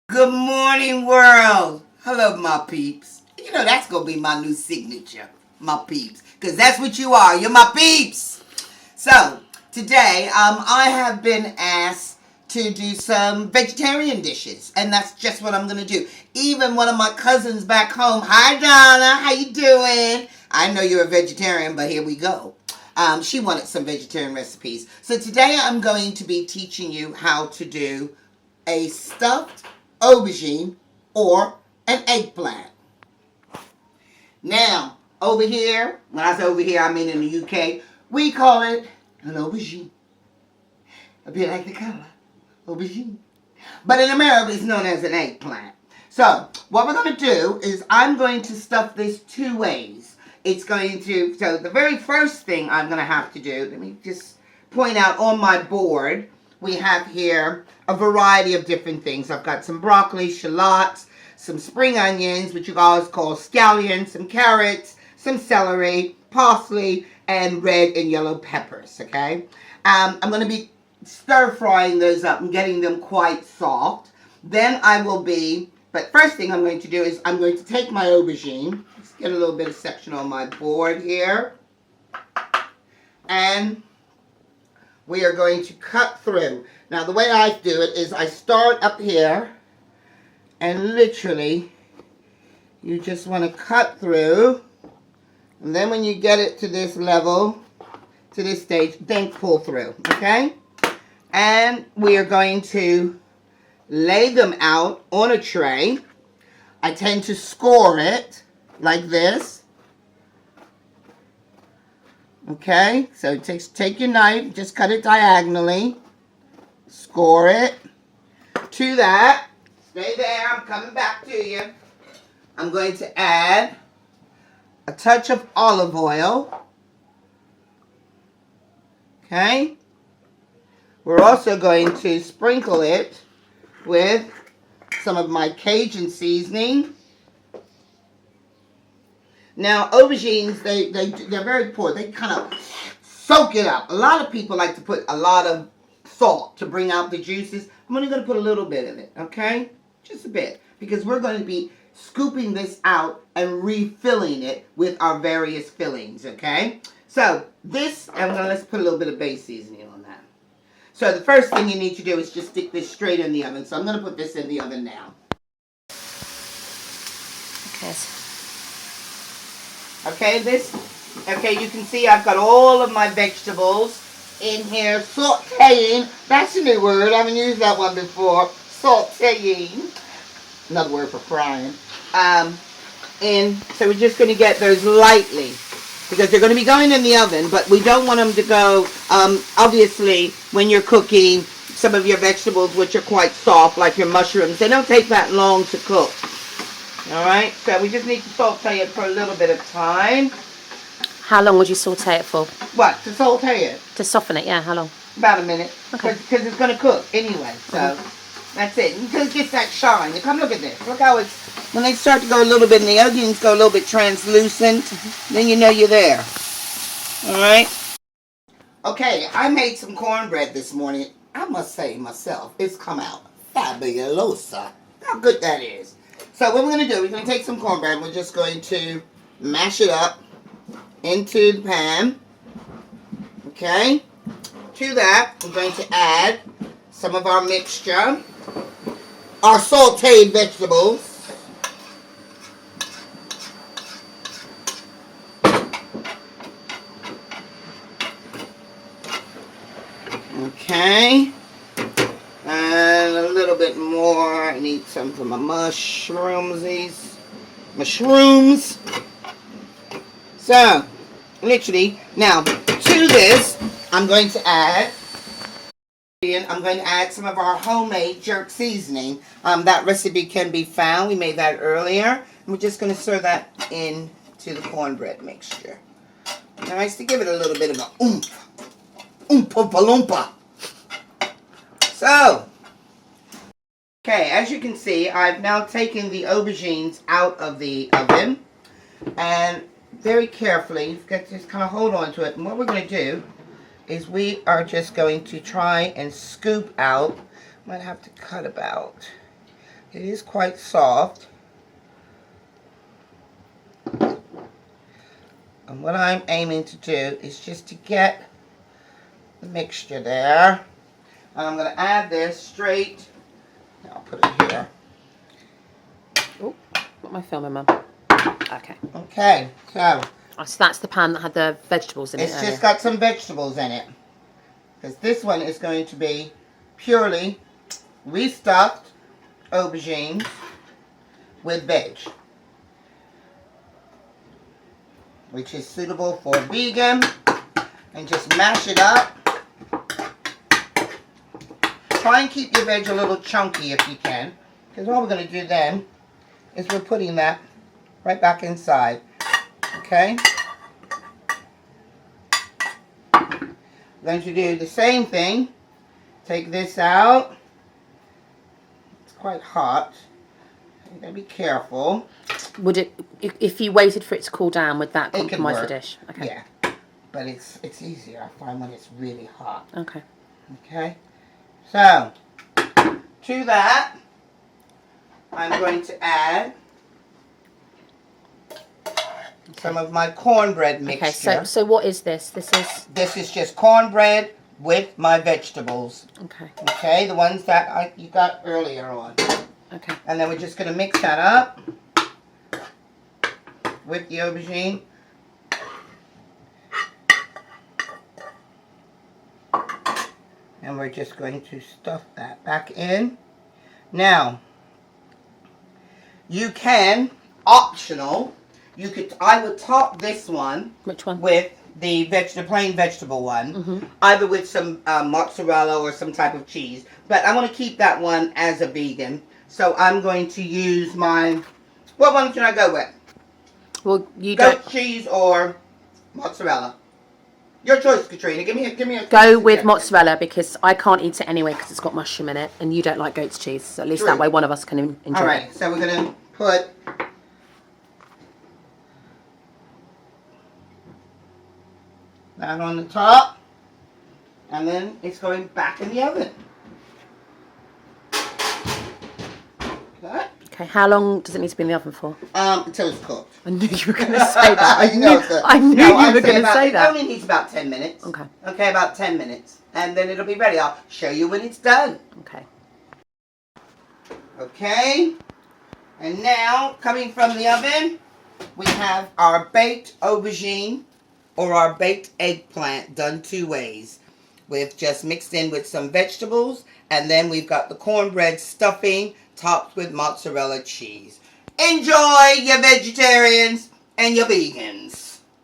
Good morning, world. Hello, my peeps. You know, that's going to be my new signature, my peeps. Because that's what you are. You're my peeps. So, today, I have been asked to do some vegetarian dishes. And that's just what I'm going to do. Even one of my cousins back home. Hi, Donna. How you doing? I know you're a vegetarian, but here we go. She wanted some vegetarian recipes. So, today I'm going to be teaching you how to do a stuffed aubergine or an eggplant. Now, over here, when I say over here, I mean in the UK, we call it an aubergine. A bit like the color, aubergine. But in America, it's known as an eggplant. So, what we're going to do is I'm going to stuff this two ways. So the very first thing I'm going to have to do, let me just point out on my board, we have here a variety of different things. I've got some broccoli, shallots, some spring onions, which you guys call scallion, some carrots, some celery, parsley, and red and yellow peppers, okay? I'm going to be stir-frying those up and getting them quite soft. Then but first thing I'm going to do is I'm going to take my aubergine, let's get a little bit of section on my board here, and we are going to cut through. Now, the way I do it is I start up here, and literally, you just want to cut through, and then when you get it to this level, to this stage, then pull through, okay? And we are going to lay them out on a tray. I tend to score it like this. Okay, so take your knife, just cut it diagonally, score it. To that, stay there, I'm coming back to you. I'm going to add a touch of olive oil. Okay, we're also going to sprinkle it with some of my Cajun seasoning. Now, aubergines, they're very poor. They kind of soak it up. A lot of people like to put a lot of salt to bring out the juices. I'm only going to put a little bit of it, okay? Just a bit. Because we're going to be scooping this out and refilling it with our various fillings, okay? So, let's put a little bit of base seasoning on that. So, the first thing you need to do is just stick this straight in the oven. So, I'm going to put this in the oven now. Okay. Okay, you can see I've got all of my vegetables in here, sauteing. That's a new word, I haven't used that one before. Sauteing, another word for frying. And so we're just going to get those lightly, because they're going to be going in the oven, but we don't want them to go, obviously, when you're cooking some of your vegetables, which are quite soft, like your mushrooms, they don't take that long to cook. Alright, so we just need to saute it for a little bit of time. How long would you saute it for? What, to saute it? To soften it, yeah, how long? About a minute. Okay. Because it's going to cook anyway, so that's it. Until it gets that shine. And come look at this. Look how when they start to go a little bit and the onions go a little bit translucent, then you know you're there. Alright? Okay, I made some cornbread this morning. I must say myself, it's come out fabulosa. How good that is. So what we're going to do, we're going to take some cornbread and we're just going to mash it up into the pan. Okay? To that, we're going to add some of our mixture, our sauteed vegetables. Okay. And a little bit more. I need some for my mushrooms. So, literally, now to this, I'm going to add some of our homemade jerk seasoning. That recipe can be found. We made that earlier. And we're just going to stir that into the cornbread mixture. Nice to give it a little bit of a oomph. Oompa loompa. So, okay, as you can see, I've now taken the aubergines out of the oven, and very carefully, you've got to just kind of hold on to it. And what we're going to do is we are just going to try and scoop out. Might have to cut about It is quite soft. And what I'm aiming to do is just to get the mixture there. And I'm going to add this straight. I'll put it here. Oh, what am I filming, Mum? Okay. Okay, so So that's the pan that had the vegetables in it. it's just got some vegetables in it. Because this one is going to be purely restuffed aubergines with veg, which is suitable for vegan. And just mash it up. Try and keep your veg a little chunky if you can, because all we're going to do then is we're putting that right back inside. Okay? We're going to do the same thing. Take this out. It's quite hot. You gotta be careful. Would it, if you waited for it to cool down, would that compromise the dish? Okay. Yeah, but it's easier, I find, when it's really hot. Okay. Okay. So, to that, I'm going to add some of my cornbread mixture. Okay, so what is this? This is just cornbread with my vegetables. Okay. Okay, the ones that you got earlier on. Okay. And then we're just going to mix that up with the aubergine. And we're just going to stuff that back in. Now, you can, optional, I would top this one. Which one? With the plain vegetable one. Either with some mozzarella or some type of cheese. But I want to keep that one as a vegan. So I'm going to use my, what one should I go with? Well, you Goat cheese or mozzarella? Your choice, Katrina. Give me a go with mozzarella, because I can't eat it anyway because it's got mushroom in it, and you don't like goat's cheese. So at least that way one of us can enjoy it. Alright, so we're going to put that on the top, and then it's going back in the oven. Okay. Okay, how long does it need to be in the oven for? Until it's cooked. I knew you were going to say that. I knew I'd you were going to say that. It only needs about 10 minutes. Okay. Okay, about 10 minutes. And then it'll be ready. I'll show you when it's done. Okay. Okay. And now, coming from the oven, we have our baked aubergine or our baked eggplant done two ways. We've just mixed in with some vegetables, and then we've got the cornbread stuffing topped with mozzarella cheese. Enjoy, you vegetarians and your vegans.